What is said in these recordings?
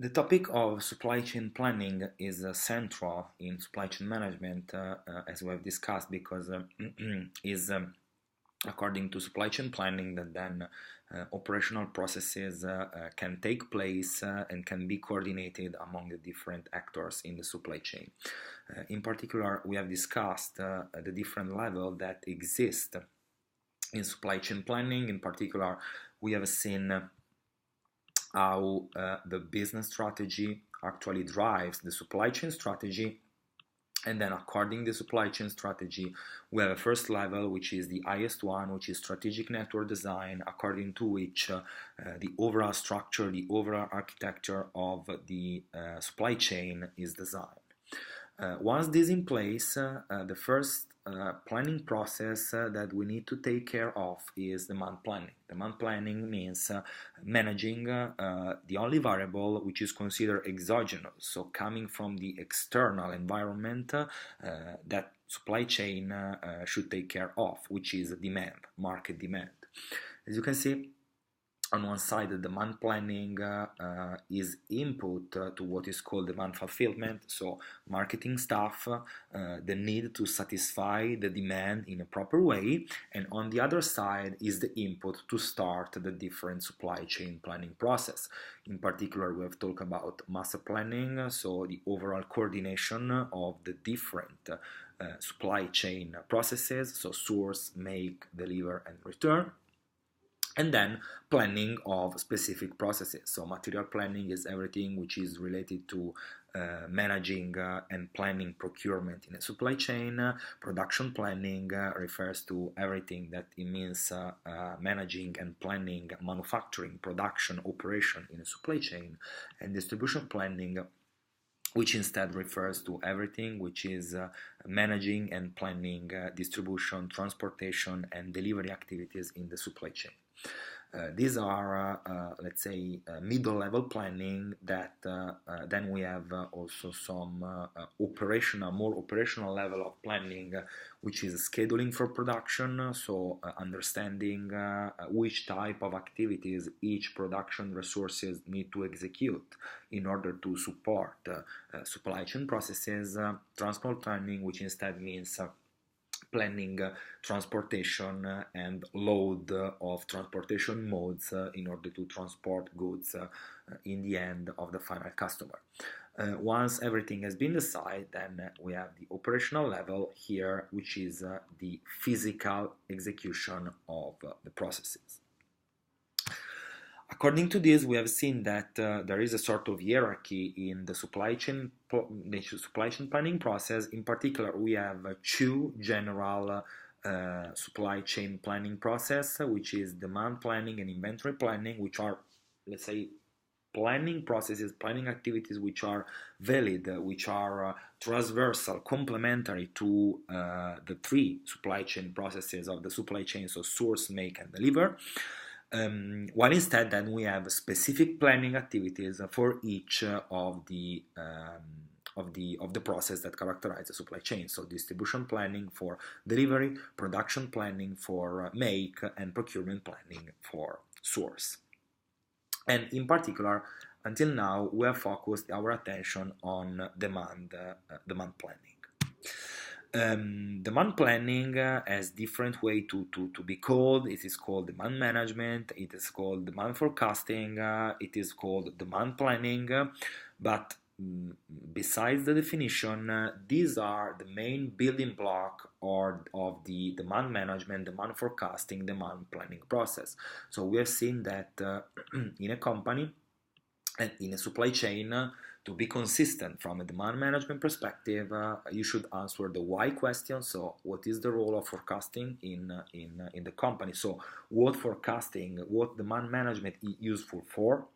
The topic of supply chain planning is central in supply chain management, as we have discussed, because is according to supply chain planning that then operational processes can take place and can be coordinated among the different actors in the supply chain. In particular, we have discussed the different levels that exist in supply chain planning. In particular, we have seen how the business strategy actually drives the supply chain strategy. And then according to the supply chain strategy, we have a first level, which is the highest one, which is strategic network design, according to which the overall structure, the overall architecture of the supply chain is designed. Once this is in place, the first planning process that we need to take care of is demand planning. Demand planning means managing the only variable which is considered exogenous, so coming from the external environment that supply chain should take care of, which is demand, market demand. As you can see, on one side, the demand planning is input to what is called demand fulfillment, so marketing staff, the need to satisfy the demand in a proper way, and on the other side is the input to start the different supply chain planning process. In particular, we have talked about master planning, so the overall coordination of the different supply chain processes, so source, make, deliver, and return. And then planning of specific processes. So material planning is everything which is related to managing and planning procurement in a supply chain. Production planning refers to everything that it means managing and planning manufacturing, production, operation in a supply chain. And distribution planning, which instead refers to everything which is managing and planning distribution, transportation, and delivery activities in the supply chain. These are, let's say, middle-level planning that then we have also some more operational level of planning, which is scheduling for production, so understanding which type of activities each production resources need to execute in order to support supply chain processes. Transport planning, which instead means planning transportation and load of transportation modes in order to transport goods in the end of the final customer. Once everything has been decided, then we have the operational level here, which is the physical execution of the processes. According to this, we have seen that there is a sort of hierarchy in the supply chain planning process. In particular, we have two general supply chain planning process, which is demand planning and inventory planning, which are, let's say, planning processes, planning activities which are valid, which are transversal, complementary to the three supply chain processes of the supply chain, so source, make, and deliver. While instead then we have specific planning activities for each of the process that characterize the supply chain. So distribution planning for delivery, production planning for make, and procurement planning for source. And in particular, until now, we have focused our attention on demand planning. Demand planning has different way to be called. It is called demand management, it is called demand forecasting, it is called demand planning, but besides the definition, these are the main building block of the demand management, demand forecasting, demand planning process. So we have seen that in a company and in a supply chain, to be consistent from a demand management perspective, you should answer the why question. So what is the role of forecasting in the company? So what forecasting, what demand management is useful for?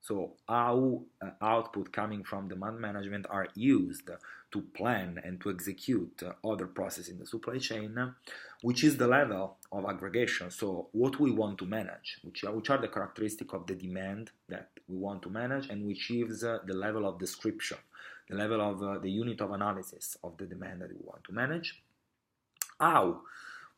So how output coming from demand management are used to plan and to execute other processes in the supply chain, which is the level of aggregation. So what we want to manage, which are the characteristics of the demand that we want to manage, and which is the level of description, the level of the unit of analysis of the demand that we want to manage. How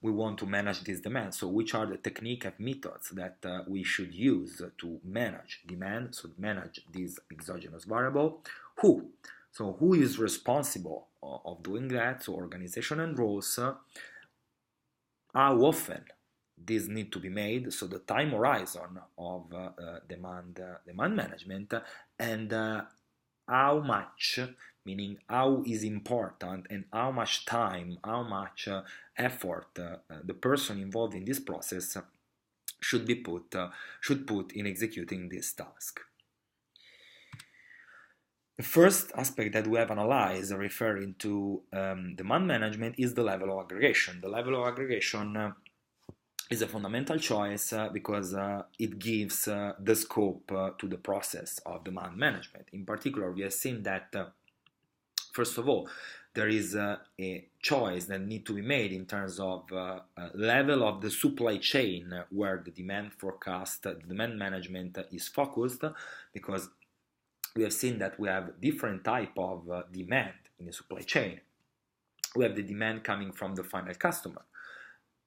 we want to manage this demand. So which are the technique and methods that we should use to manage demand, so manage this exogenous variable? Who? So who is responsible of doing that? So organization and roles. How often this need to be made? So the time horizon of demand management, and how much, meaning how is important and how much time, how much effort the person involved in this process should put in executing this task. The first aspect that we have analyzed referring to demand management is the level of aggregation. The level of aggregation is a fundamental choice because it gives the scope to the process of demand management. In particular, we have seen that, first of all, there is a choice that needs to be made in terms of level of the supply chain where the demand forecast, the demand management is focused, because we have seen that we have different type of demand in the supply chain. We have the demand coming from the final customer.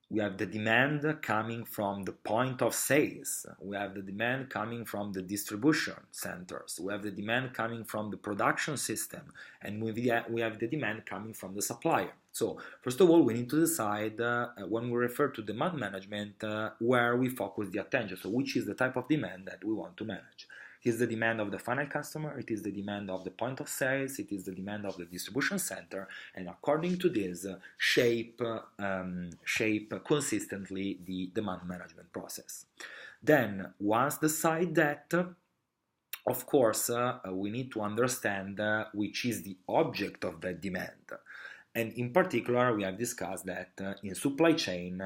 We have the demand coming from the point of sales. We have the demand coming from the distribution centers. We have the demand coming from the production system. And we have the demand coming from the supplier. So, first of all, we need to decide when we refer to demand management where we focus the attention. So, which is the type of demand that we want to manage. It is the demand of the final customer, it is the demand of the point of sales, it is the demand of the distribution center, and according to this, shape consistently the demand management process. Then, once decide that, of course, we need to understand which is the object of that demand. And in particular, we have discussed that in supply chain,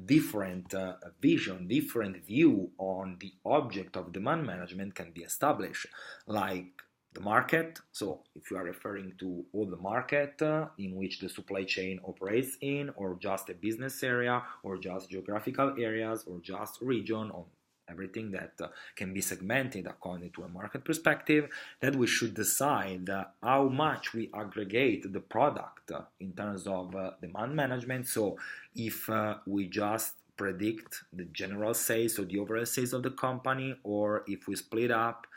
different vision, different view on the object of demand management can be established, like the market. So if you are referring to all the market in which the supply chain operates in, or just a business area, or just geographical areas, or just region, or everything that can be segmented according to a market perspective, that we should decide how much we aggregate the product in terms of demand management. So if we just predict the general sales or the overall sales of the company, or if we split up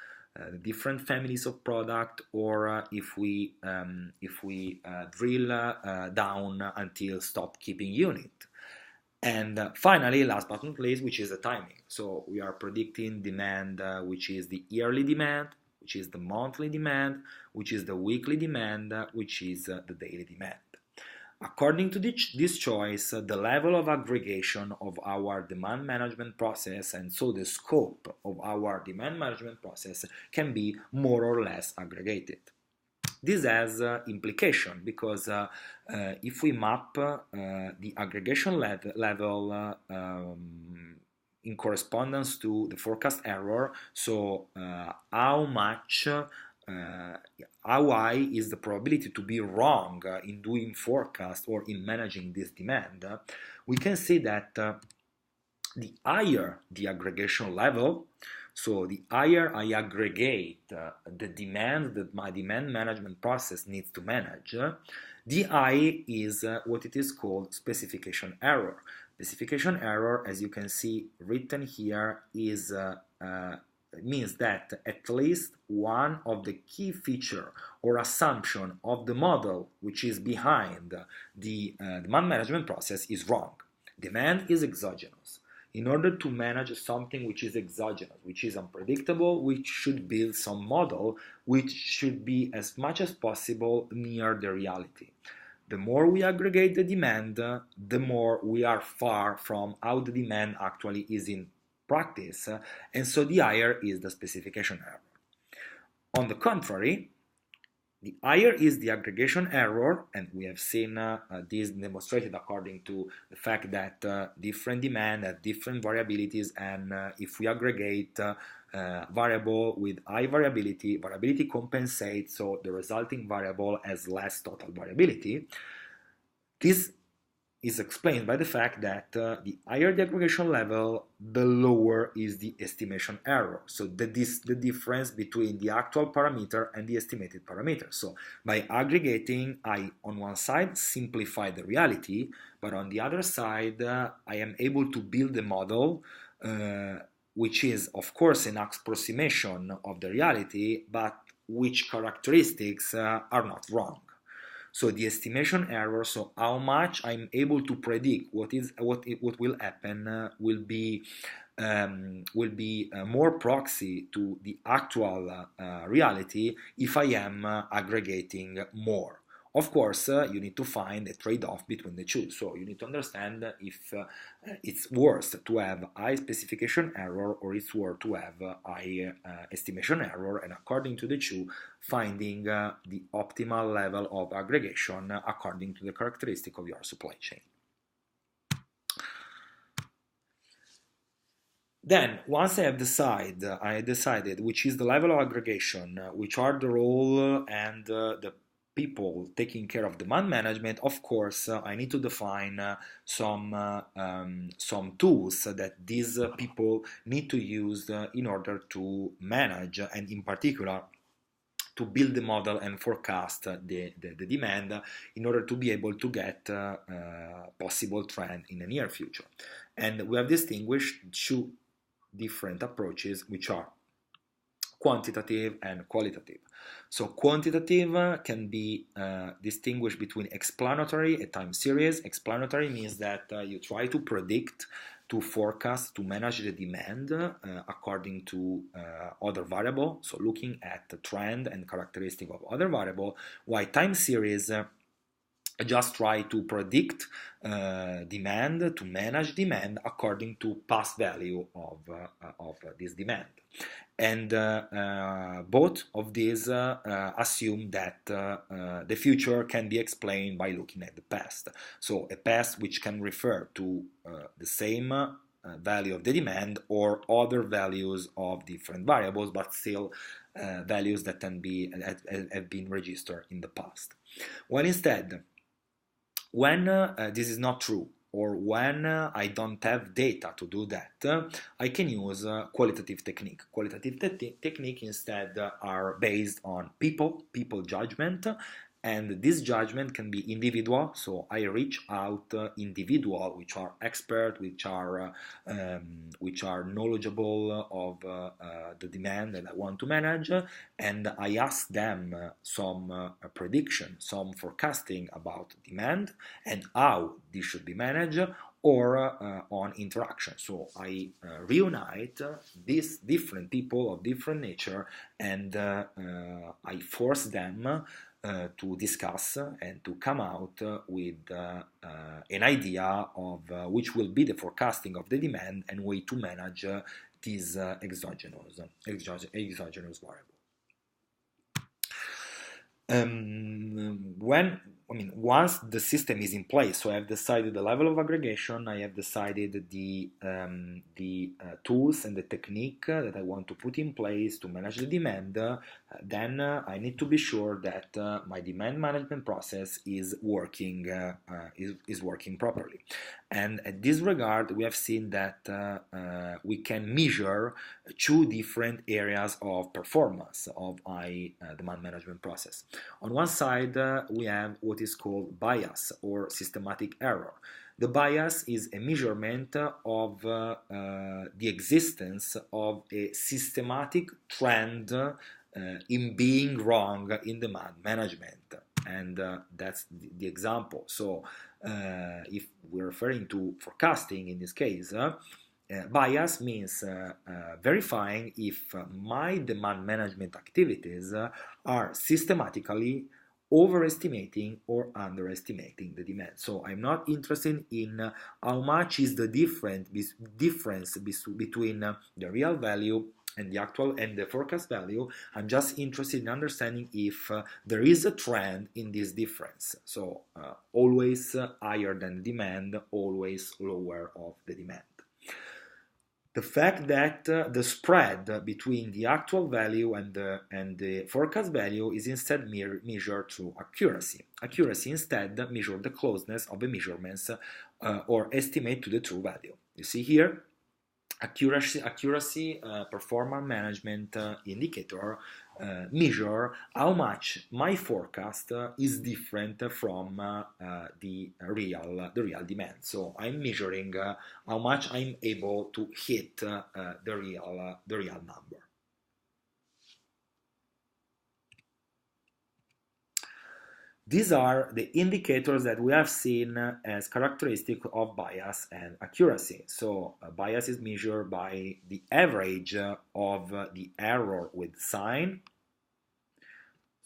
different families of product, or if we drill down until stop keeping unit. And finally, last but not least, which is the timing. So we are predicting demand, which is the yearly demand, which is the monthly demand, which is the weekly demand, which is the daily demand. According to this choice, the level of aggregation of our demand management process, and so the scope of our demand management process, can be more or less aggregated. This has implication because if we map the aggregation level in correspondence to the forecast error, so how high is the probability to be wrong in doing forecast or in managing this demand, we can see that the higher the aggregation level, so the higher I aggregate the demand that my demand management process needs to manage, the high is what it is called specification error. Specification error, as you can see written here, is means that at least one of the key feature or assumption of the model which is behind the demand management process is wrong. Demand is exogenous. In order to manage something which is exogenous, which is unpredictable, we should build some model which should be as much as possible near the reality. The more we aggregate the demand, the more we are far from how the demand actually is in practice, and so the higher is the specification error. On the contrary, the higher is the aggregation error, and we have seen this demonstrated according to the fact that different demand have different variabilities, and if we aggregate variable with high variability compensates, so the resulting variable has less total variability. This is explained by the fact that the higher the aggregation level, the lower is the estimation error. So the difference between the actual parameter and the estimated parameter. So by aggregating, I on one side simplify the reality, but on the other side, I am able to build a model which is, of course, an approximation of the reality, but which characteristics are not wrong. So the estimation error, so how much I'm able to predict what will happen, will be more proxy to the actual reality if I am aggregating more. Of course, you need to find a trade-off between the two. So you need to understand if it's worse to have high specification error or it's worse to have high estimation error, and according to the two, finding the optimal level of aggregation according to the characteristic of your supply chain. Then, once I have decided which is the level of aggregation, which are the role and the people taking care of demand management, of course, I need to define some tools that these people need to use in order to manage, and in particular, to build the model and forecast the demand in order to be able to get possible trend in the near future. And we have distinguished two different approaches, which are quantitative and qualitative. So quantitative can be distinguished between explanatory and time series. Explanatory means that you try to predict, to forecast, to manage the demand according to other variable, so looking at the trend and characteristic of other variable, while time series just try to predict demand, to manage demand according to past value of this demand. And both of these assume that the future can be explained by looking at the past. So a past which can refer to the same value of the demand or other values of different variables, but still values that have been registered in the past. When instead, when this is not true, or when I don't have data to do that, I can use qualitative technique. Qualitative technique instead are based on people judgment, and this judgment can be individual. So I reach out individual, which are expert, which are knowledgeable of the demand that I want to manage, and I ask them some prediction, some forecasting about demand and how this should be managed, or on interaction. So I reunite these different people of different nature, and I force them to discuss and to come out with an idea of which will be the forecasting of the demand and way to manage this exogenous variable. Once the system is in place, so I have decided the level of aggregation, I have decided the tools and the technique that I want to put in place to manage the demand, then I need to be sure that my demand management process is working properly. And at this regard, we have seen that we can measure two different areas of performance of my demand management process. On one side, we have what is called bias or systematic error. The bias is a measurement of the existence of a systematic trend in being wrong in demand management. And that's the example. So if we're referring to forecasting in this case, bias means verifying if my demand management activities are systematically overestimating or underestimating the demand. So I'm not interested in how much is the difference between the real value and the actual and the forecast value. I'm just interested in understanding if there is a trend in this difference. So always higher than demand, always lower of the demand. the fact that the spread between the actual value and the forecast value is instead measured through accuracy. Accuracy instead measures the closeness of the measurements or estimate to the true value. You see here, accuracy performance management indicator measure how much my forecast is different from the real demand. So I'm measuring how much I'm able to hit the real number. These are the indicators that we have seen as characteristic of bias and accuracy. So bias is measured by the average of the error with sign.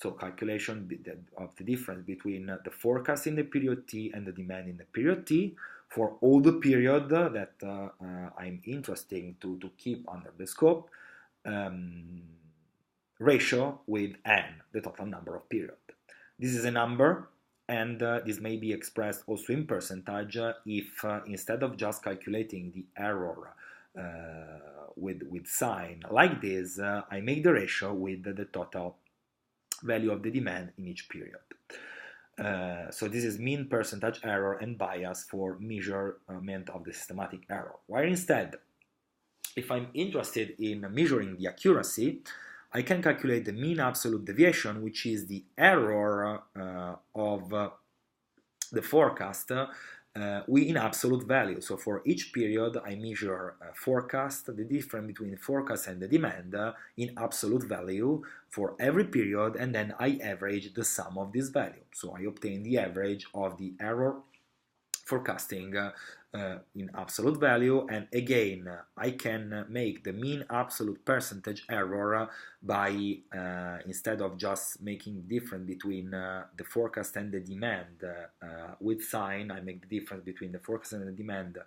So calculation of the difference between the forecast in the period T and the demand in the period T for all the period that I'm interested to keep under the scope, ratio with n, the total number of periods. This is a number, and this may be expressed also in percentage if instead of just calculating the error with sign like this, I make the ratio with the total value of the demand in each period. So this is mean percentage error and bias for measurement of the systematic error. While instead, if I'm interested in measuring the accuracy, I can calculate the mean absolute deviation, which is the error of the forecast in absolute value. So for each period, I measure forecast, the difference between forecast and the demand in absolute value for every period, and then I average the sum of this value. So I obtain the average of the error forecasting in absolute value, and again I can make the mean absolute percentage error by instead of just making difference between the forecast and the demand with sign, I make the difference between the forecast and the demand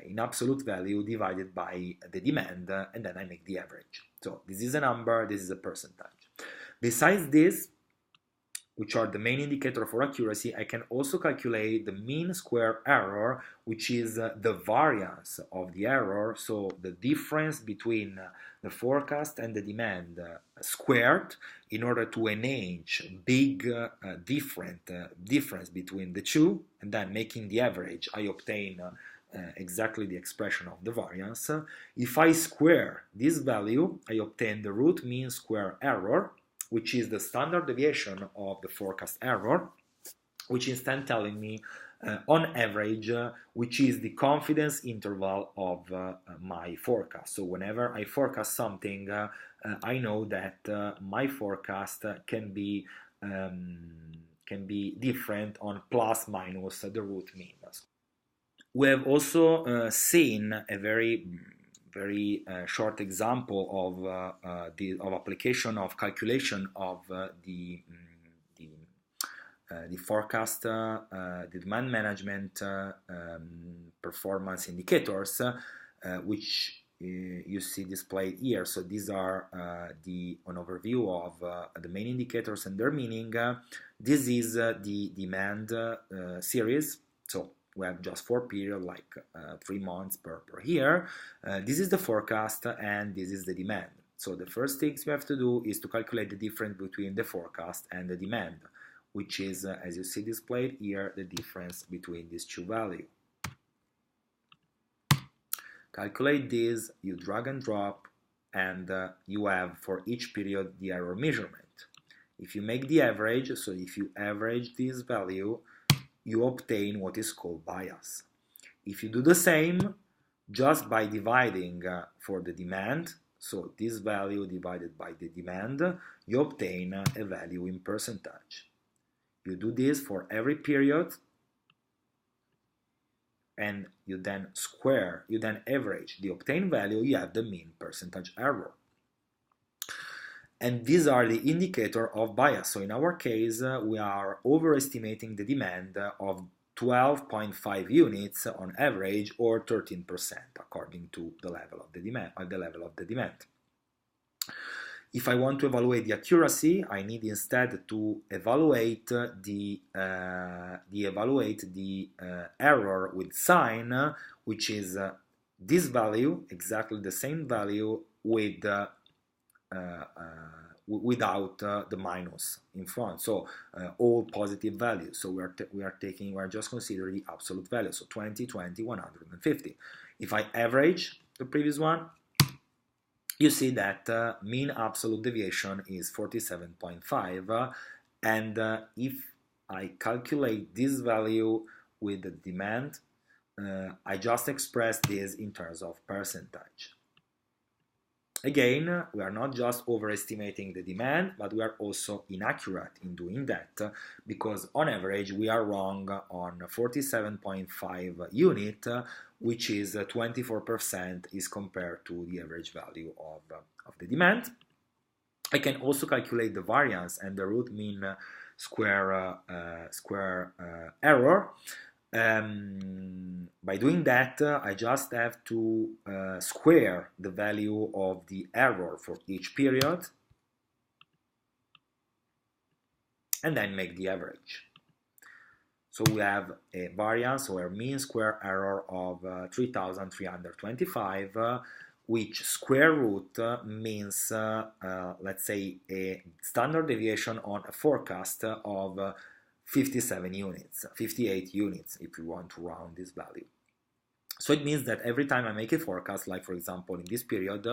in absolute value divided by the demand, and then I make the average. So this is a number, this is a percentage. Besides this, which are the main indicator for accuracy, I can also calculate the mean square error, which is the variance of the error, so the difference between the forecast and the demand squared, in order to enhance big difference between the two, and then making the average, I obtain exactly the expression of the variance. If I square this value, I obtain the root mean square error, which is the standard deviation of the forecast error, which is then telling me on average which is the confidence interval of my forecast. So whenever I forecast something, I know that my forecast can be different on plus minus the root mean. We have also seen a very short example of application of calculation of the forecast, the demand management performance indicators, which you see displayed here. So these are an overview of the main indicators and their meaning. This is the demand series. So we have just 4 periods, like 3 months per year. This is the forecast and this is the demand. So the first things we have to do is to calculate the difference between the forecast and the demand, which is, as you see displayed here, the difference between these two values. Calculate this, you drag and drop, and you have for each period the error measurement. If you make the average, so if you average this value, you obtain what is called bias. If you do the same, just by dividing for the demand, so this value divided by the demand, you obtain a value in percentage. You do this for every period, and you then average the obtained value, you have the mean percentage error. And these are the indicator of bias. So in our case, we are overestimating the demand of 12.5 units on average, or 13%, according to the level of the demand. If I want to evaluate the accuracy, I need instead to evaluate the error with sign, which is this value, exactly the same value, with without the minus in front, so all positive values. So we are just considering the absolute value, so 20, 20, 150. If I average the previous one, you see that mean absolute deviation is 47.5, and if I calculate this value with the demand, I just express this in terms of percentage. Again, we are not just overestimating the demand, but we are also inaccurate in doing that, because on average we are wrong on 47.5 unit, which is 24% is compared to the average value of the demand. I can also calculate the variance and the root mean square error. By doing that, I just have to square the value of the error for each period and then make the average. So we have a variance or a mean square error of 3,325, which square root means, let's say, a standard deviation on a forecast of 57 units, 58 units if you want to round this value. So it means that every time I make a forecast, like for example in this period,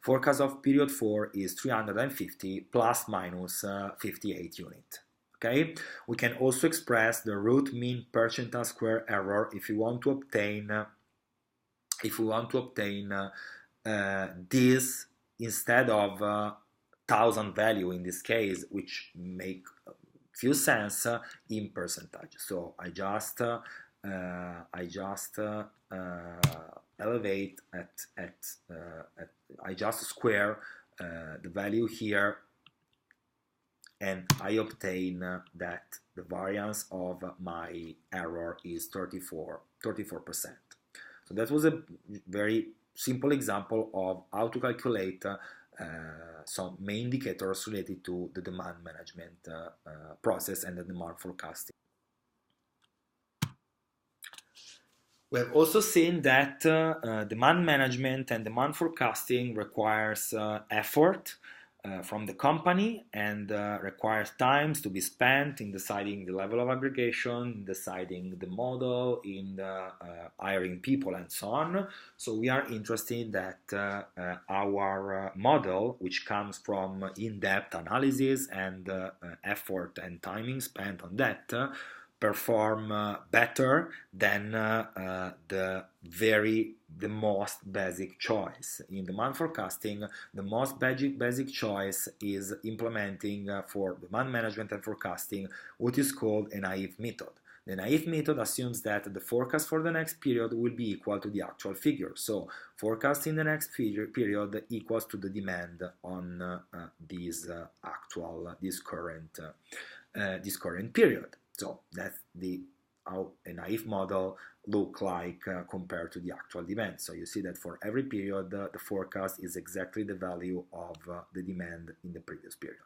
forecast of period 4 is 350 plus minus 58 units. Okay, we can also express the root mean percentile square error if we want to obtain this instead of 1000 value in this case, which make few sense in percentage. So I just elevate I just square the value here, and I obtain that the variance of my error is 34%. So that was a very simple example of how to calculate some main indicators related to the demand management process and the demand forecasting. We have also seen that demand management and demand forecasting requires effort from the company and requires times to be spent in deciding the level of aggregation, deciding the model, in hiring people and so on. So we are interested that our model, which comes from in-depth analysis and effort and timing spent on that, perform better than the most basic choice. In demand forecasting, the most basic choice is implementing for demand management and forecasting what is called a naive method. The naive method assumes that the forecast for the next period will be equal to the actual figure. So forecast in the next period equals to the demand on this current period. So that's how a naive model look like compared to the actual demand. So you see that for every period, the forecast is exactly the value of the demand in the previous period.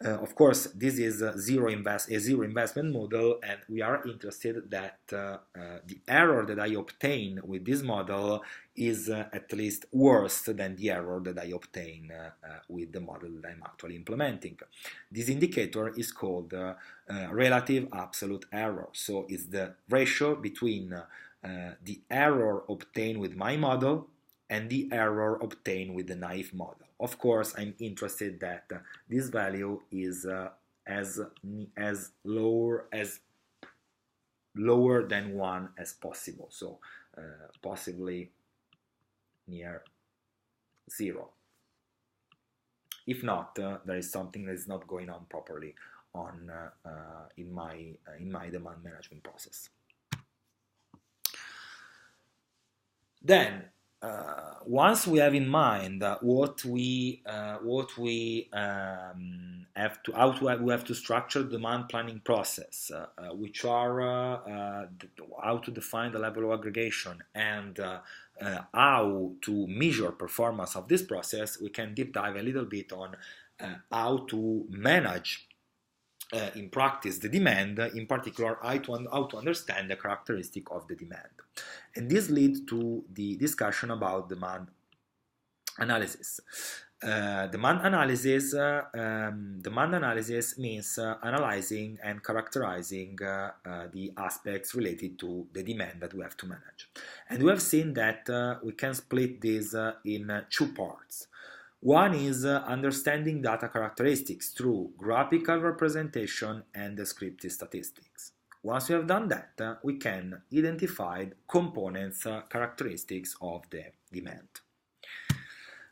Of course, this is a zero investment model, and we are interested that the error that I obtain with this model is at least worse than the error that I obtain with the model that I'm actually implementing. This indicator is called relative absolute error. So it's the ratio between the error obtained with my model and the error obtained with the naive model. Of course, I'm interested that this value is as lower than 1 as possible, so possibly near 0. If not, there is something that is not going on properly in my demand management process. Then, once we have in mind what we have to structure the demand planning process, which are how to define the level of aggregation and how to measure performance of this process, we can deep dive a little bit on how to manage in practice the demand, in particular how to understand the characteristic of the demand. And this leads to the discussion about demand analysis. Demand analysis means analyzing and characterizing the aspects related to the demand that we have to manage. And we have seen that we can split this in two parts. One is understanding data characteristics through graphical representation and descriptive statistics. Once we have done that, we can identify components, characteristics of the demand.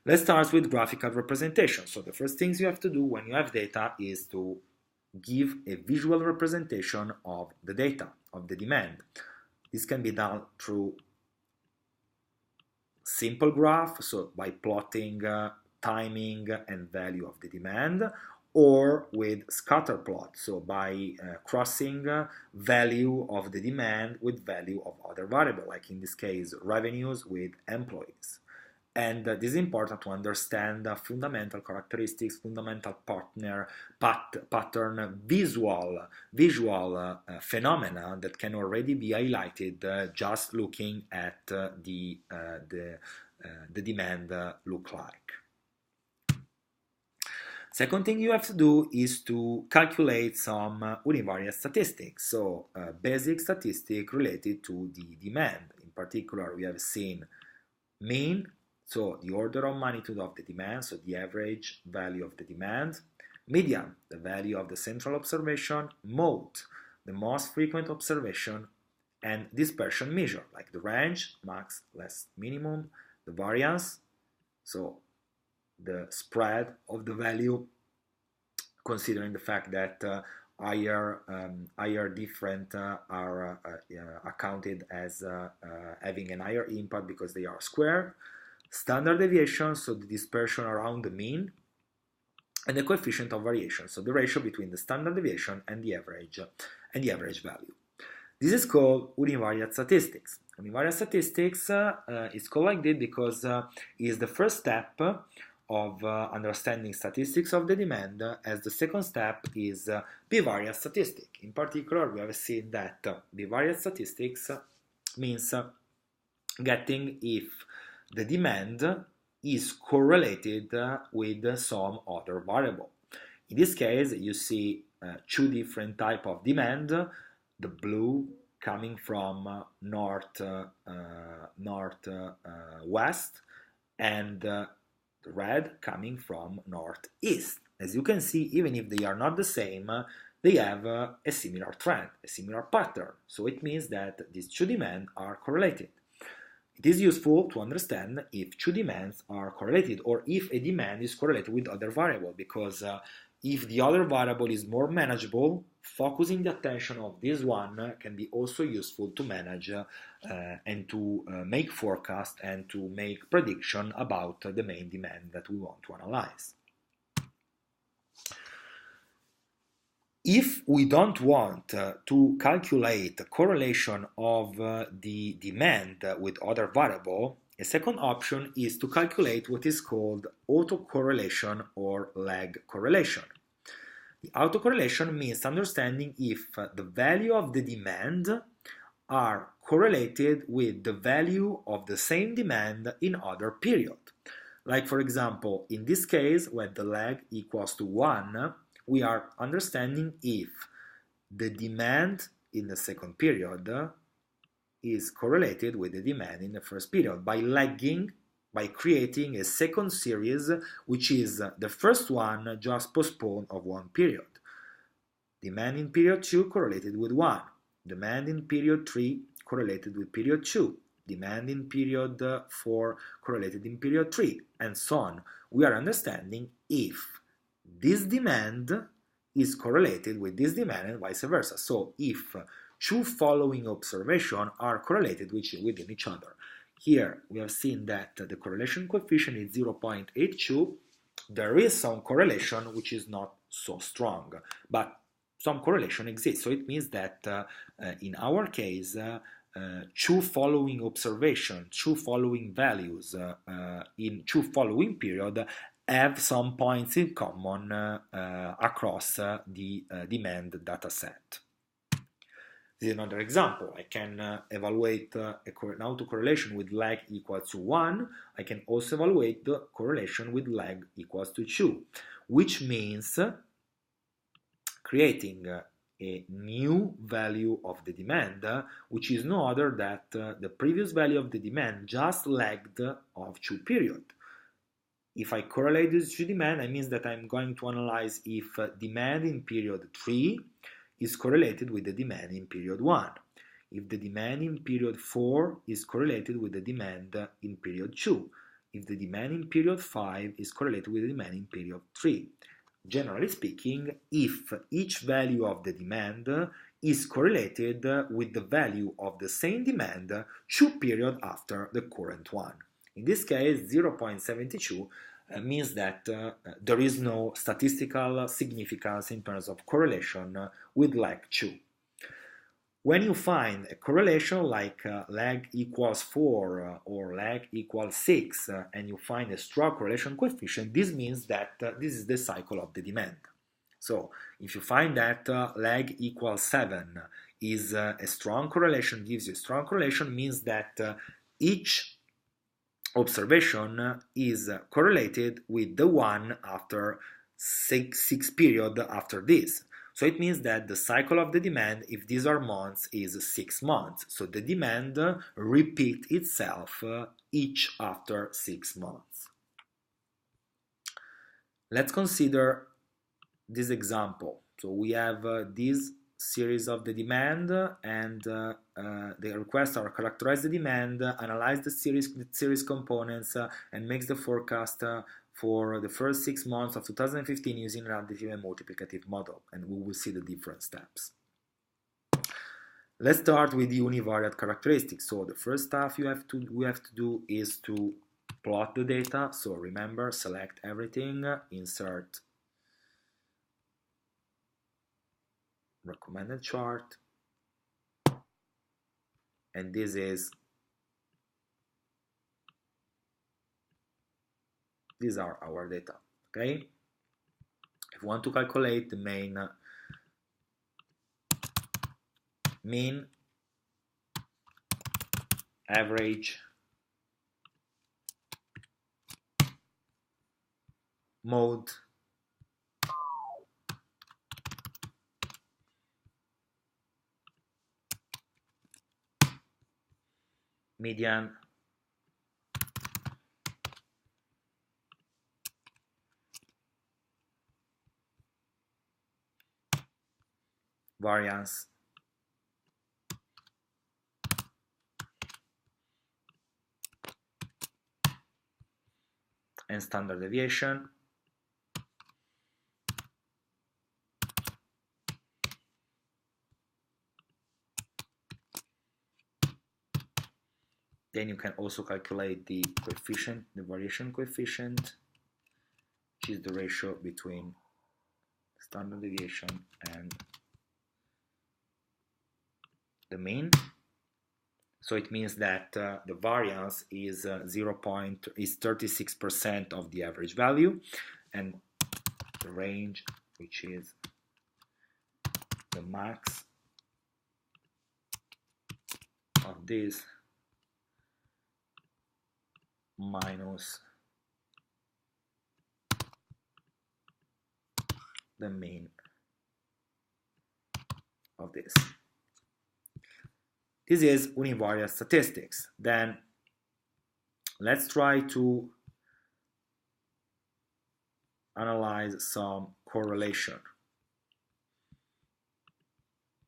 Let's start with graphical representation. So the first things you have to do when you have data is to give a visual representation of the data, of the demand. This can be done through simple graph, so by plotting timing and value of the demand, or with scatter plot, so by crossing value of the demand with value of other variable, like in this case revenues with employees. And this is important to understand fundamental characteristics, fundamental pattern, visual phenomena that can already be highlighted just looking at the demand look like. Second thing you have to do is to calculate some univariate statistics, so basic statistic related to the demand. In particular, we have seen mean, so the order of magnitude of the demand, so the average value of the demand, median, the value of the central observation, mode, the most frequent observation, and dispersion measure, like the range, max, less, minimum, the variance, so the spread of the value, considering the fact that higher different are accounted as having a higher impact because they are square. Standard deviation, so the dispersion around the mean, and the coefficient of variation, so the ratio between the standard deviation and the average value. This is called univariate statistics. Univariate statistics is called like this because it is the first step of understanding statistics of the demand, as the second step is bivariate statistics. In particular, we have seen that bivariate statistics means getting if the demand is correlated with some other variable. In this case, you see two different types of demand, the blue coming from northwest, and the red coming from northeast. As you can see, even if they are not the same, they have a similar trend, a similar pattern. So it means that these two demands are correlated. It is useful to understand if two demands are correlated or if a demand is correlated with other variable, because if the other variable is more manageable, focusing the attention of this one can be also useful to manage and to make forecast and to make prediction about the main demand that we want to analyze. If we don't want to calculate the correlation of the demand with other variable, a second option is to calculate what is called autocorrelation or lag correlation. The autocorrelation means understanding if the value of the demand are correlated with the value of the same demand in other period. Like for example, in this case, when the lag equals to 1, we are understanding if the demand in the second period is correlated with the demand in the first period by lagging, by creating a second series, which is the first one just postponed of one period. Demand in period 2 correlated with 1. Demand in period 3 correlated with period 2. Demand in period 4 correlated in period 3, and so on. We are understanding if this demand is correlated with this demand and vice versa. So if two following observations are correlated within each other. Here we have seen that the correlation coefficient is 0.82. There is some correlation which is not so strong, but some correlation exists. So it means that in our case, two following observations, two following values in two following periods have some points in common across the demand data set. This is another example. I can evaluate an autocorrelation with lag equals to 1. I can also evaluate the correlation with lag equals to 2, which means creating a new value of the demand, which is no other than the previous value of the demand just lagged of 2 periods. If I correlate this to demand, it means that I'm going to analyze if demand in period 3 is correlated with the demand in period 1. If the demand in period 4 is correlated with the demand in period 2. If the demand in period 5 is correlated with the demand in period 3. Generally speaking, if each value of the demand is correlated with the value of the same demand 2 periods after the current one. In this case, 0.72 means that there is no statistical significance in terms of correlation with lag 2. When you find a correlation like lag equals 4 or lag equals 6 and you find a strong correlation coefficient, this means that this is the cycle of the demand. So if you find that lag equals 7 is a strong correlation, gives you a strong correlation, means that each observation is correlated with the one after six period after this. So it means that the cycle of the demand, if these are months, is 6 months. So the demand repeats itself each after 6 months. Let's consider this example. So we have this series of the demand, and the requests are characterize the demand, analyze the series components, and makes the forecast for the first 6 months of 2015 using an additive and multiplicative model, and we will see the different steps. Let's start with the univariate characteristics. So the first stuff we have to do is to plot the data. So remember, select everything, insert recommended chart, and these are our data. Okay, if we want to calculate the mean, average, mode, median, variance, and standard deviation. Then you can also calculate the coefficient, the variation coefficient, which is the ratio between standard deviation and the mean. So it means that the variance is 36% of the average value, and the range, which is the max of this minus the mean of this. This is univariate statistics. Then let's try to analyze some correlation.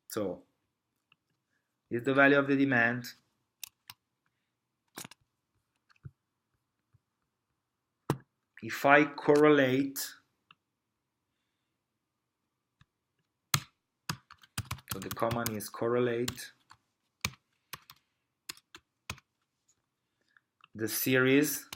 So is the value of the demand. If I correlate, so the command is correlate the series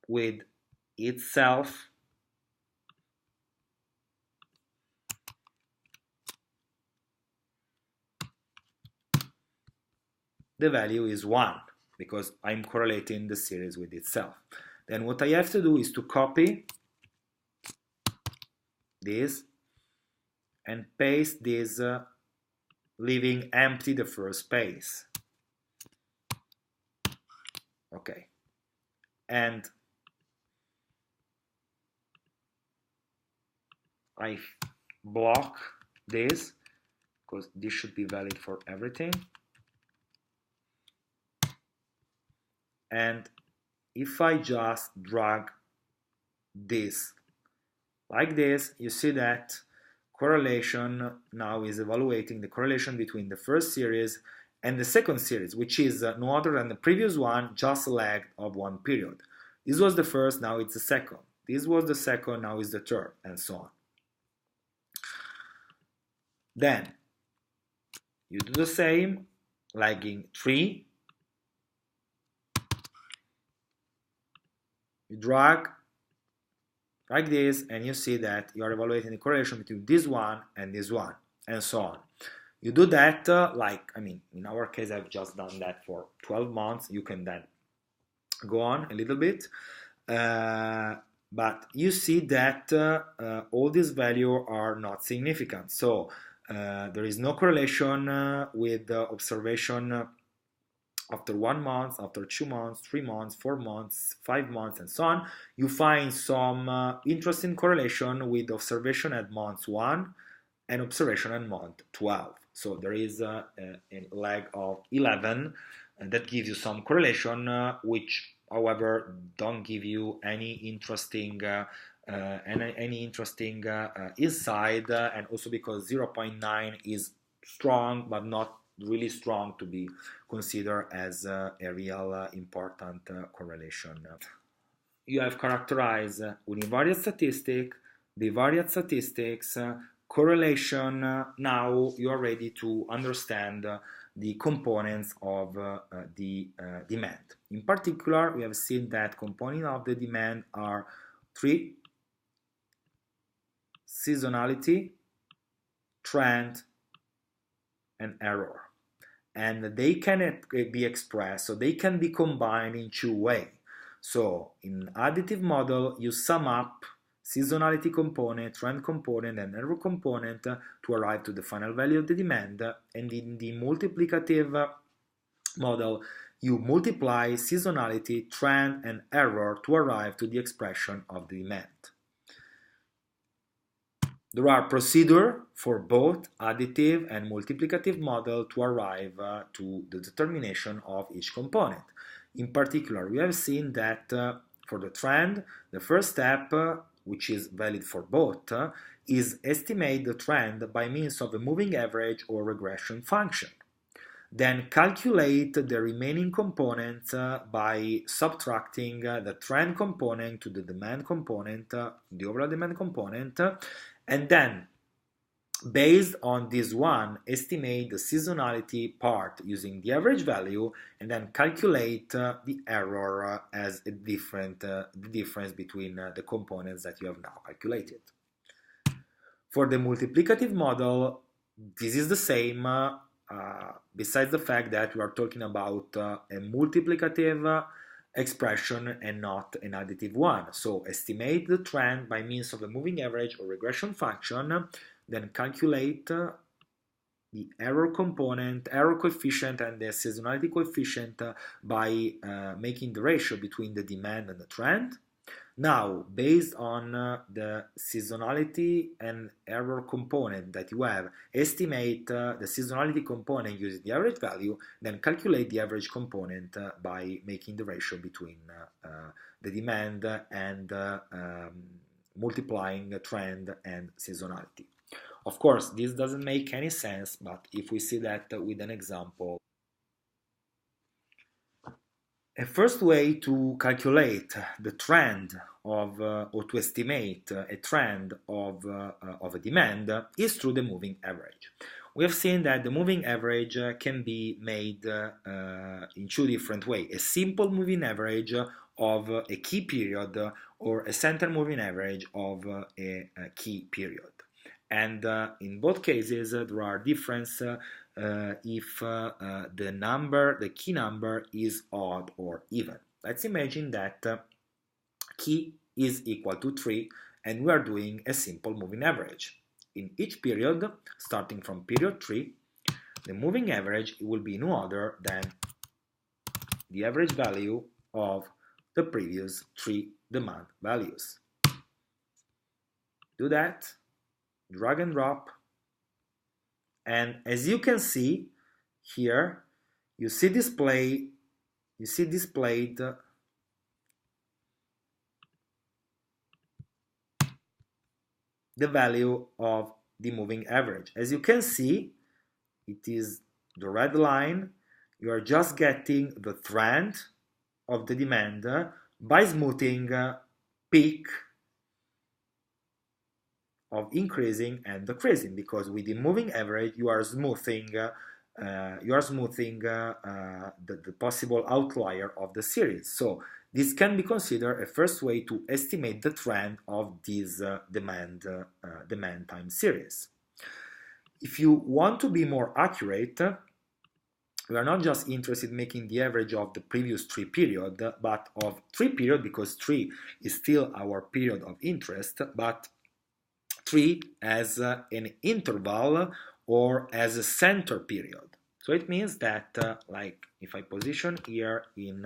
with itself the value is 1 because I'm correlating the series with itself. Then what I have to do is to copy this and paste this, leaving empty the first space. Okay. And I block this because this should be valid for everything. And if I just drag this like this, you see that correlation now is evaluating the correlation between the first series and the second series, which is no other than the previous one, just a lag of 1 period. This was the first, now it's the second. This was the second, now it's the third, and so on. Then you do the same, lagging 3. You drag like this, and you see that you are evaluating the correlation between this one, and so on. You do that, in our case, I've just done that for 12 months. You can then go on a little bit. But you see that all these values are not significant. So there is no correlation with the observation after 1 month, after 2 months, 3 months, 4 months, 5 months, and so on. You find some interesting correlation with observation at month 1 and observation at month 12. So there is a lag of 11, and that gives you some correlation, which, however, don't give you any interesting insight, and also because 0.9 is strong, but not really strong to be considered as a real important correlation. You have characterized univariate statistics, bivariate statistics, correlation. Now you are ready to understand the components of the demand. In particular, we have seen that components of the demand are 3: seasonality, trend, and error. And they can be expressed, so they can be combined in 2 ways. So in additive model, you sum up seasonality component, trend component, and error component to arrive to the final value of the demand. And in the multiplicative model, you multiply seasonality, trend, and error to arrive to the expression of the demand. There are procedures for both additive and multiplicative model to arrive to the determination of each component. In particular, we have seen that for the trend, the first step, which is valid for both, is estimate the trend by means of a moving average or regression function. Then calculate the remaining components by subtracting the trend component to the demand component, the overall demand component, and then, based on this one, estimate the seasonality part using the average value, and then calculate the error as the difference between the components that you have now calculated. For the multiplicative model, this is the same, besides the fact that we are talking about a multiplicative expression and not an additive one. So estimate the trend by means of a moving average or regression function, then calculate the error component, error coefficient, and the seasonality coefficient by making the ratio between the demand and the trend. Now, based on the seasonality and error component that you have, estimate the seasonality component using the average value, then calculate the average component by making the ratio between the demand and multiplying the trend and seasonality. Of course, this doesn't make any sense, but if we see that with an example. A first way to calculate the trend of, or to estimate a trend of a demand is through the moving average. We have seen that the moving average can be made in 2 different ways. A simple moving average of a key period or a center moving average of a key period. And in both cases, there are difference if the key number is odd or even. Let's imagine that key is equal to 3 and we are doing a simple moving average. In each period, starting from period 3, the moving average will be no other than the average value of the previous 3 demand values. Do that, drag and drop, and as you can see here, you see displayed the value of the moving average. As you can see, it is the red line. You are just getting the trend of the demand by smoothing peak of increasing and decreasing, because with the moving average you are smoothing the possible outlier of the series. So this can be considered a first way to estimate the trend of this demand time series. If you want to be more accurate, we are not just interested in making the average of the previous 3 period, but of 3 period, because 3 is still our period of interest, but 3 as an interval or as a center period. So it means that like if I position here in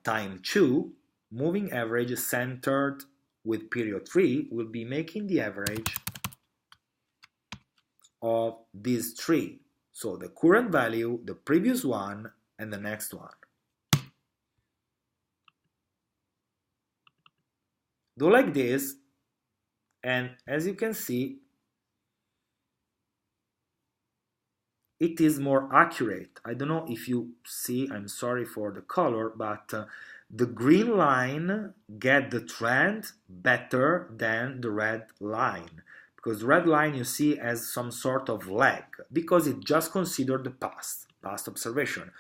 time 2, moving average centered with period 3 will be making the average of these 3. So the current value, the previous one, and the next one. Do like this, and as you can see, it is more accurate. I don't know if you see, I'm sorry for the color, but the green line get the trend better than the red line, because the red line you see as some sort of lag, because it just considered the past observation.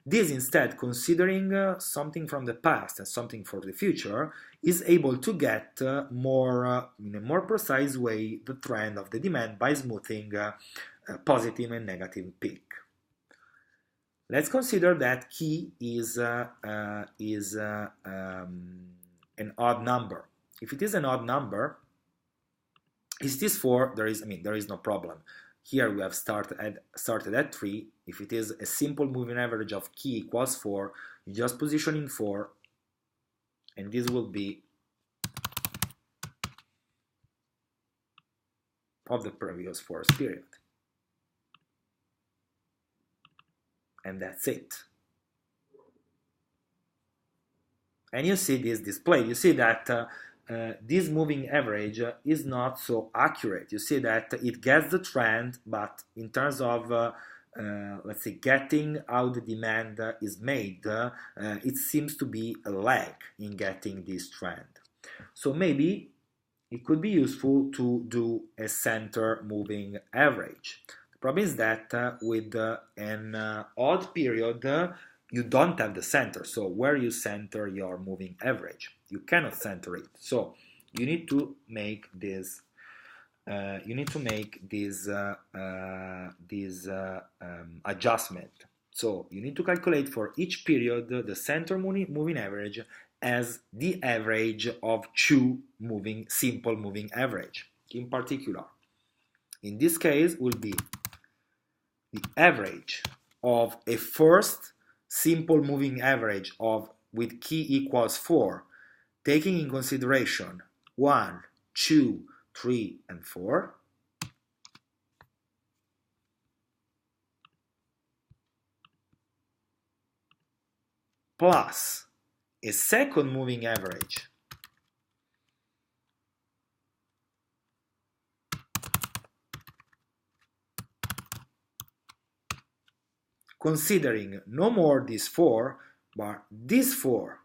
This instead, considering something from the past and something for the future, is able to get more in a more precise way the trend of the demand by smoothing positive and negative peak. Let's consider that key is an odd number. If it is an odd number, is this 4? There is no problem. Here we have started at 3. If it is a simple moving average of key equals 4, you just position in 4, and this will be of the previous 4th period. And that's it. And you see this display. You see that this moving average is not so accurate. You see that it gets the trend, but in terms of let's say getting how the demand is made, it seems to be a lag in getting this trend. So maybe it could be useful to do a center moving average. The problem is that with an odd period, you don't have the center. So where you center your moving average? You cannot center it. So you need to make this. Adjustment. So you need to calculate for each period the center moving average as the average of 2 simple moving average. In particular, in this case, will be the average of a first simple moving average with key equals 4, taking in consideration 1, 2, 3, and 4, plus a second moving average considering no more this 4, but this 4.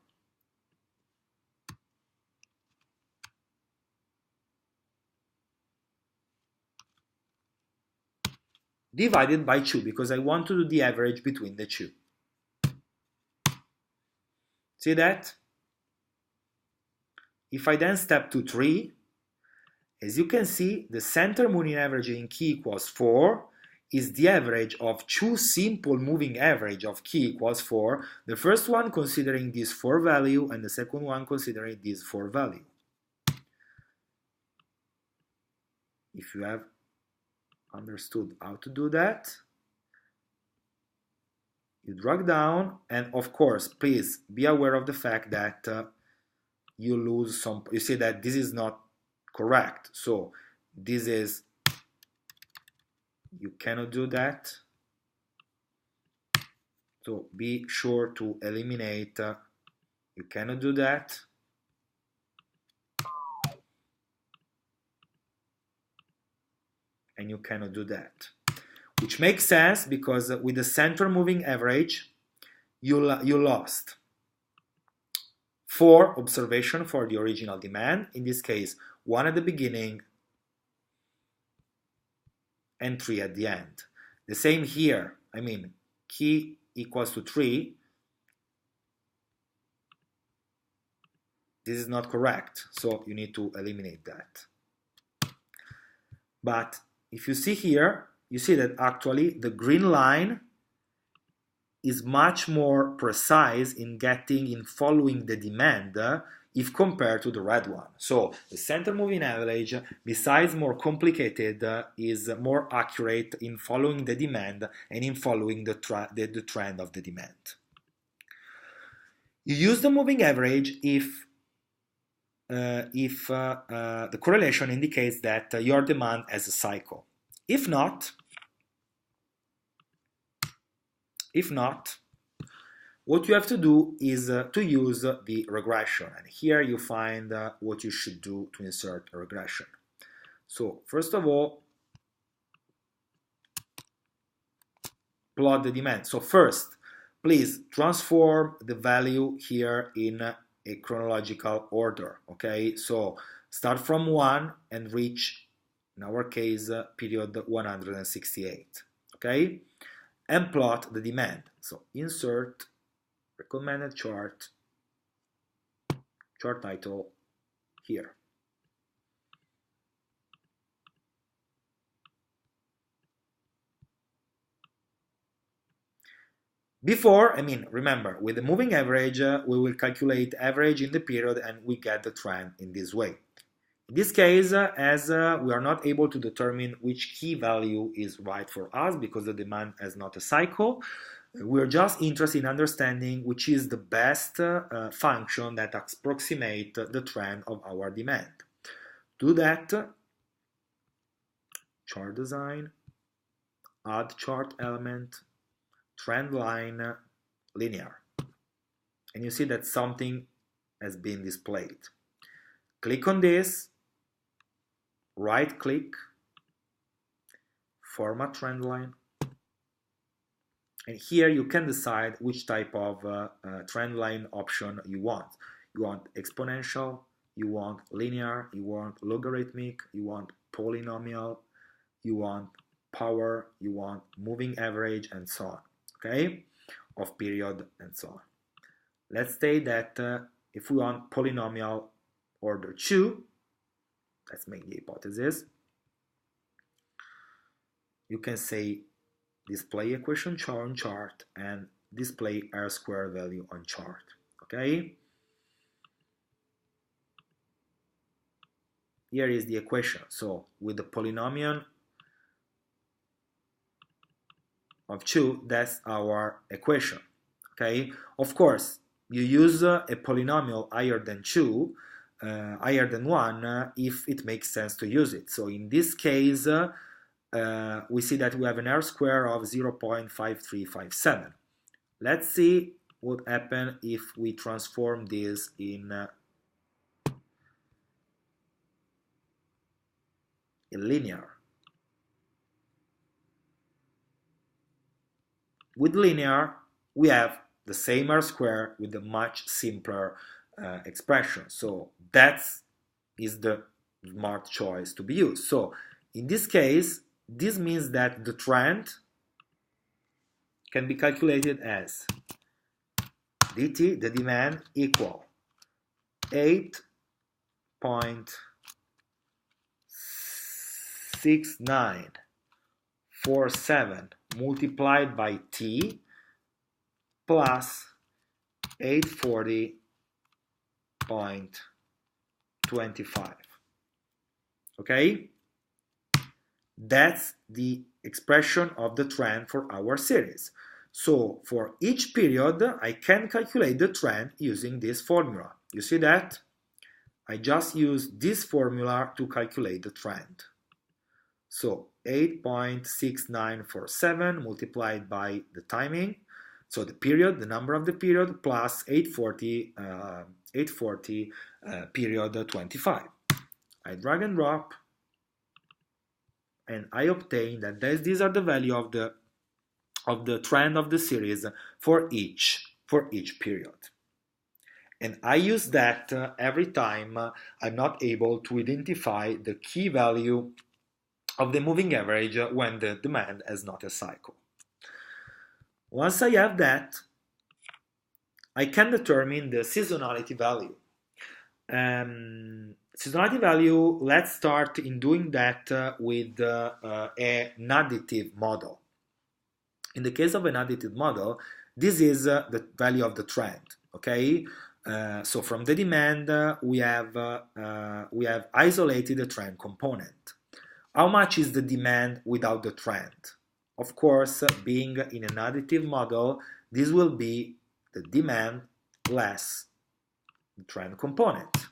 Divided by 2, because I want to do the average between the 2. See that? If I then step to 3, As you can see, the center moving average in key equals 4 is the average of two simple moving average of key equals 4, the first one considering this 4 value and the second one considering this 4 value. If you have understood how to do that, you drag down, and of course, please be aware of the fact that you lose some, you see that this is not correct. So this is, you cannot do that. So be sure to eliminate, you cannot do that. And you cannot do that. Which makes sense because with the center moving average, you lost 4 observations for the original demand, in this case 1 at the beginning and 3 at the end. The same here, I mean, key equals to 3. This is not correct, so you need to eliminate that. But if you see here, you see that actually the green line is much more precise in following the demand if compared to the red one. So the center moving average, besides more complicated, is more accurate in following the demand and in following the trend of the demand. You use the moving average if the correlation indicates that your demand has a cycle. If not, what you have to do is to use the regression. And here you find what you should do to insert a regression. So first of all, plot the demand. So first, please transform the value here in a chronological order, okay? So start from 1 and reach, in our case, period 168, okay? And plot the demand. So insert recommended chart title here. Before, I mean, remember, with the moving average, we will calculate average in the period and we get the trend in this way. In this case, as we are not able to determine which key value is right for us because the demand has not a cycle, we're just interested in understanding which is the best function that approximates the trend of our demand. To do that, chart design, add chart element, trend line, linear. And you see that something has been displayed. Click on this, right click, format trend line, and here you can decide which type of trend line option you want. You want exponential, you want linear, you want logarithmic, you want polynomial, you want power, you want moving average, and so on, okay, of period and so on. Let's say that if we want polynomial order 2, let's make the hypothesis, you can say display equation on chart and display R² value on chart, okay? Here is the equation. So with the polynomial of 2, that's our equation, okay? Of course, you use a polynomial higher than 2, higher than 1, if it makes sense to use it. So in this case, we see that we have an R² of 0.5357. Let's see what happens if we transform this in a linear. With linear, we have the same R² with a much simpler expression. So that is the smart choice to be used. So in this case, this means that the trend can be calculated as dt, the demand, equal 8.6947 multiplied by t plus 840.25. Okay? That's the expression of the trend for our series. So for each period, I can calculate the trend using this formula. You see that? I just use this formula to calculate the trend. So 8.6947 multiplied by the timing, so the period, the number of the period, plus 840 period 25. I drag and drop, and I obtain that these are the value of the trend of the series for each period. And I use that every time I'm not able to identify the key value of the moving average when the demand is not a cycle. Once I have that, I can determine the seasonality value. Seasonality value, let's start in doing that with an additive model. In the case of an additive model, this is the value of the trend, okay? So from the demand, we have isolated the trend component. How much is the demand without the trend? Of course, being in an additive model, this will be the demand less the trend component.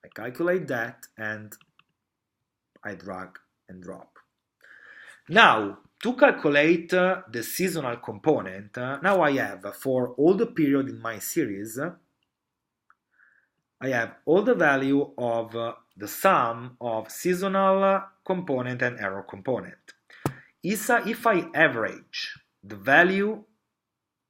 I calculate that and I drag and drop. Now, to calculate the seasonal component, now I have for all the period in my series, I have all the value of the sum of seasonal component and error component. If I average the value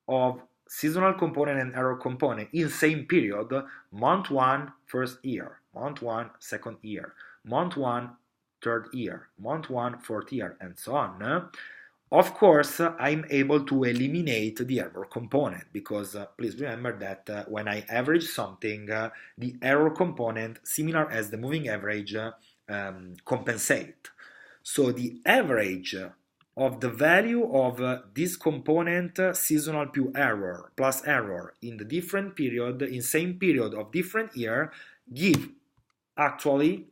of seasonal component and error component in same period, month 1 first year, month 1 second year, month 1 third year, month 1 fourth year, and so on, of course I'm able to eliminate the error component, because please remember that when I average something, the error component, similar as the moving average, compensate. So the average of the value of this component, seasonal plus error in the different period, in same period of different year, give actually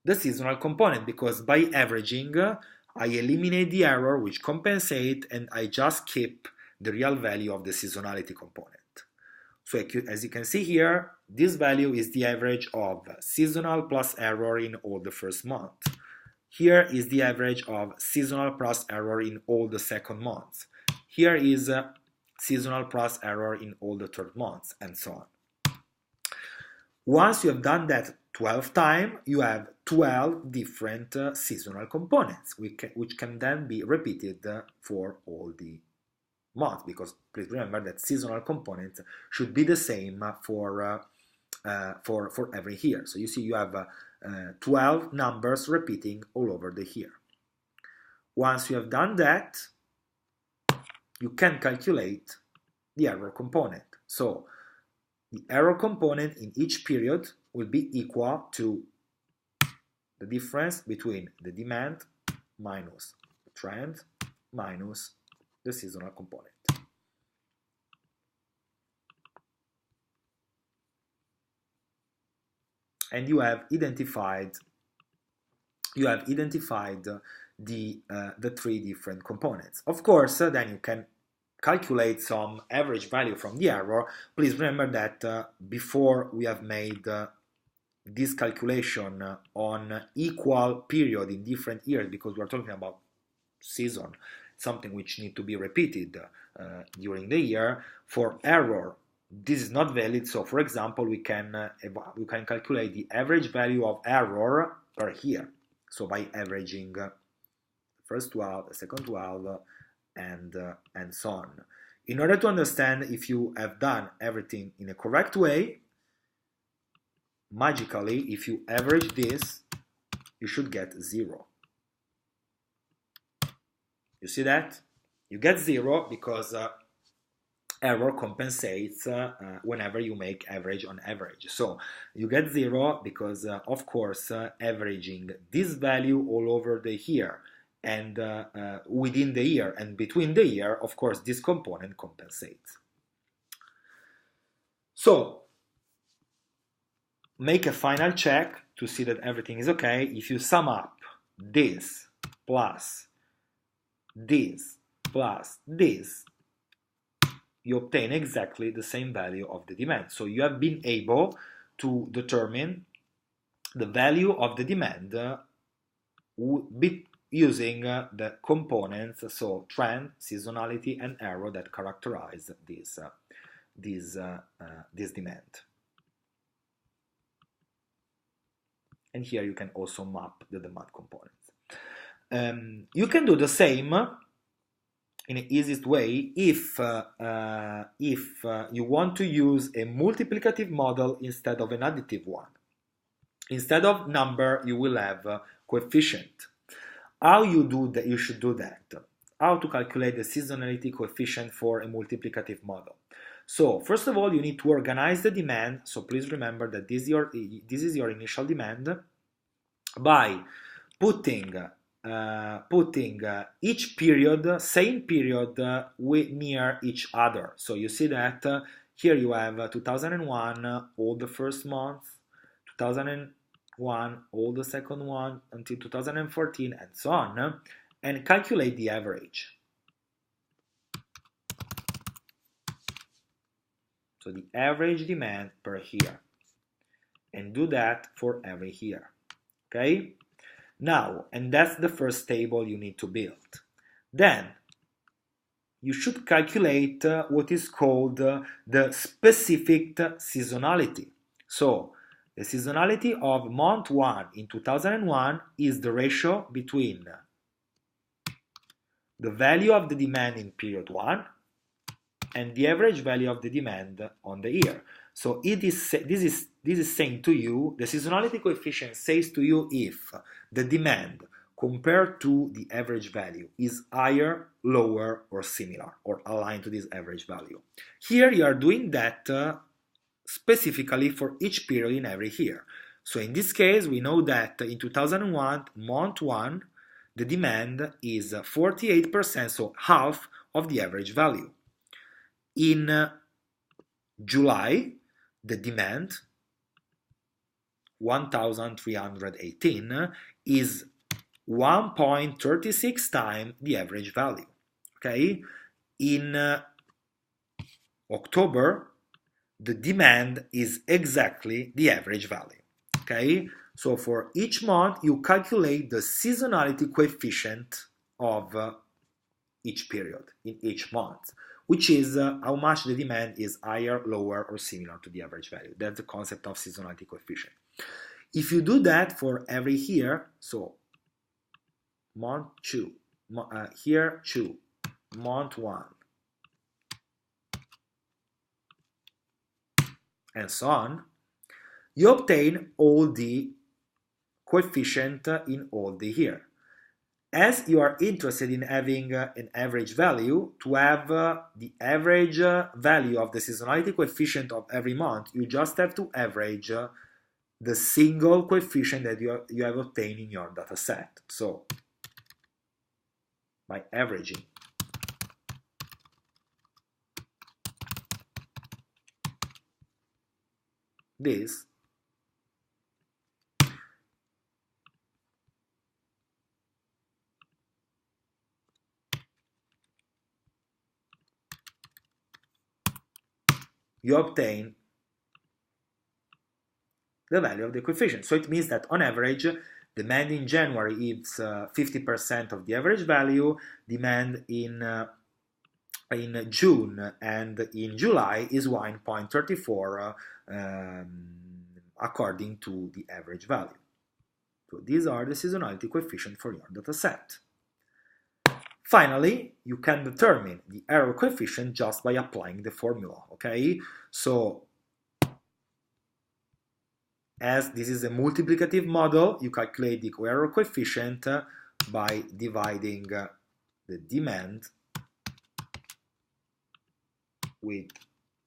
the seasonal component, because by averaging I eliminate the error which compensate, and I just keep the real value of the seasonality component. So as you can see here, this value is the average of seasonal plus error in all the first month. Here is the average of seasonal plus error in all the second months. Here is seasonal plus error in all the third months, and so on. Once you have done that 12 times, you have 12 different seasonal components, which can then be repeated for all the months, because please remember that seasonal components should be the same for every year. So you see you have 12 numbers repeating all over the year. Once you have done that, you can calculate the error component. So the error component in each period will be equal to the difference between the demand minus the trend minus the seasonal component. And you have identified the three different components. Of course, then you can calculate some average value from the error. Please remember that before we have made this calculation on equal period in different years, because we're talking about season, something which need to be repeated during the year. For error, this is not valid. So for example, we can calculate the average value of error per year, so by averaging the first 12, the second 12, and so on. In order to understand if you have done everything in a correct way, magically, if you average this, you should get 0. You see that? You get 0 because error compensates whenever you make average on average. So you get 0 because, of course, averaging this value all over the year and within the year and between the year, of course, this component compensates. So make a final check to see that everything is okay. If you sum up this plus this plus this, you obtain exactly the same value of the demand. So you have been able to determine the value of the demand using the components, so trend, seasonality, and error that characterize this demand. And here you can also map the demand components. You can do the same in the easiest way if you want to use a multiplicative model instead of an additive one. Instead of number, you will have coefficient. How you do that? You should do that. How to calculate the seasonality coefficient for a multiplicative model? So first of all, you need to organize the demand. So please remember that this is your initial demand by putting each period, same period, near each other. So you see that here you have 2001, all the first month, 2001, all the second one, until 2014, and so on, and calculate the average. So the average demand per year, and do that for every year, okay? Now, and that's the first table you need to build. Then, you should calculate what is called the specific seasonality. So, the seasonality of month 1 in 2001 is the ratio between the value of the demand in period 1 and the average value of the demand on the year. So this is saying to you, the seasonality coefficient says to you if the demand compared to the average value is higher, lower, or similar, or aligned to this average value. Here you are doing that specifically for each period in every year. So in this case, we know that in 2001, month 1, the demand is 48%, so half of the average value. In July, the demand, 1,318, is 1.36 times the average value. Okay? In October, the demand is exactly the average value. Okay? So for each month, you calculate the seasonality coefficient of each period in each month, which is how much the demand is higher, lower, or similar to the average value. That's the concept of seasonality coefficient. If you do that for every year, so month 2, year 2, month 1, and so on, you obtain all the coefficient in all the year. As you are interested in having an average value, to have the average value of the seasonality coefficient of every month, you just have to average the single coefficient that you have obtained in your data set. So, by averaging this, you obtain the value of the coefficient. So it means that on average, demand in January is 50% of the average value, demand in June and in July is 1.34 according to the average value. So these are the seasonality coefficient for your data set. Finally, you can determine the error coefficient just by applying the formula, okay? So, as this is a multiplicative model, you calculate the error coefficient by dividing the demand with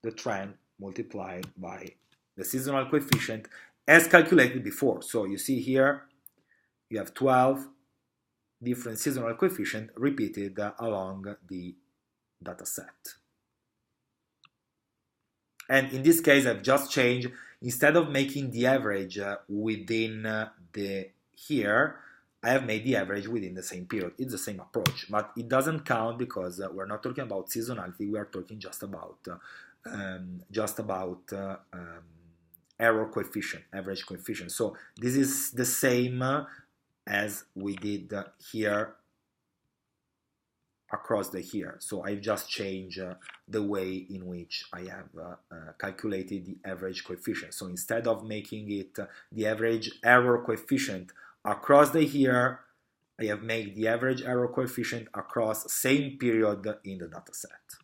the trend multiplied by the seasonal coefficient as calculated before. So you see here, you have 12 different seasonal coefficients repeated along the data set. And in this case, I've just changed, instead of making the average within the here, I have made the average within the same period. It's the same approach, but it doesn't count because we're not talking about seasonality. We are talking just about error coefficient, average coefficient. So this is the same as we did here across the here. So I've just changed the way in which I have calculated the average coefficient. So instead of making it the average error coefficient across the here, I have made the average error coefficient across same period in the data set.